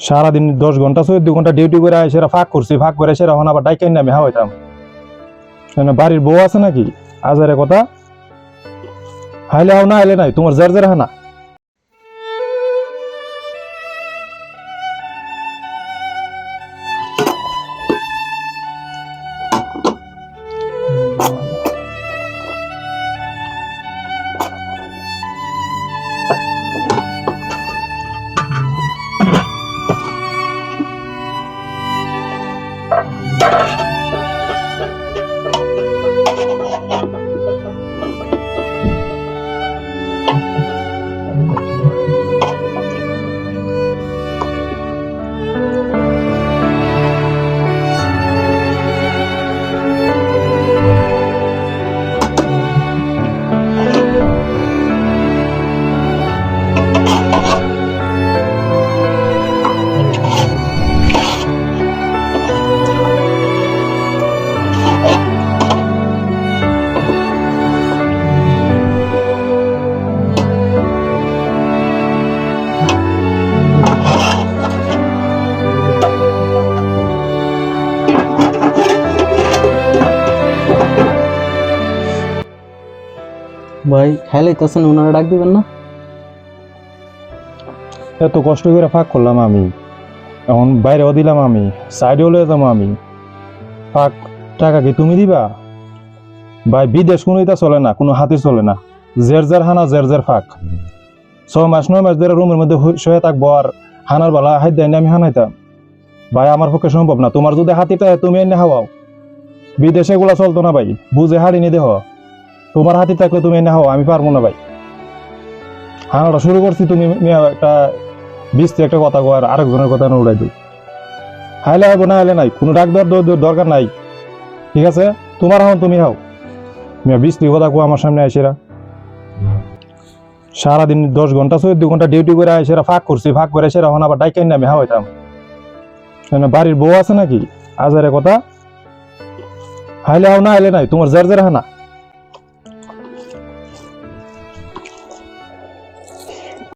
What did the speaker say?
সারাদিন 10 ঘন্টা 14 ঘন্টা ডিউটি করে সেরা ফাঁক করছি, ফাঁক করে সেরা হন আবার ডাইকাই নামে হাওয়াইতাম। বাড়ির বউ আছে নাকি আজারে কথা? হাইলে হাও না হাইলে নাই, তোমার যার যার হানা। ভাই খাইলাইতেছেন, ওনারা ডাক দিবেন না? এত কষ্ট করে ফাঁক করলাম আমি, এখন বাইরেও দিলাম আমি, সাইডেও লয়ে যাবো আমি, ফাঁক টাকা কি তুমি দিবা? ভাই বিদেশ কোনোটা চলে না, কোনো হাতি চলে না, জের জের হানা জের জের ফাঁক। 6 মাস 9 মাস ধরে রুমের মধ্যে শুয়ে থাকবো আর হানার বেলা হাত দেয় আমি হানাইতাম? ভাই আমার পক্ষে সম্ভব না। তোমার যদি হাতিটা তুমি এনে হাওয়াও, বিদেশে এগুলা চলতো না ভাই, বুঝে হাড়ি নিয়ে দেহ। তোমার হাতি থাকলে তুমি এনে হাও, আমি পারবো না ভাই। হানাটা শুরু করছি, তুমি একটা বিস্তি একটা কথা কো আর আরেকজনের কথা না উড়াই দিই। হাইলে হবো না হাইলে নাই, কোনো ডাক দেওয়ার দরকার নাই, ঠিক আছে? তোমার হাও তুমি হাও, মিয়া বিস্তি কথা কো আমার সামনে আইসেরা। সারাদিন 10 ঘন্টা 14 ঘন্টা ডিউটি করে সেরা ফাঁক করছি, ফাঁক করে সেরা হন আবার ডাইকাই নামে হাওয়াইতাম। বাড়ির বউ আছে নাকি আজারে কথা? হাইলে হাও না হাইলে নাই, তোমার যার যার হানা।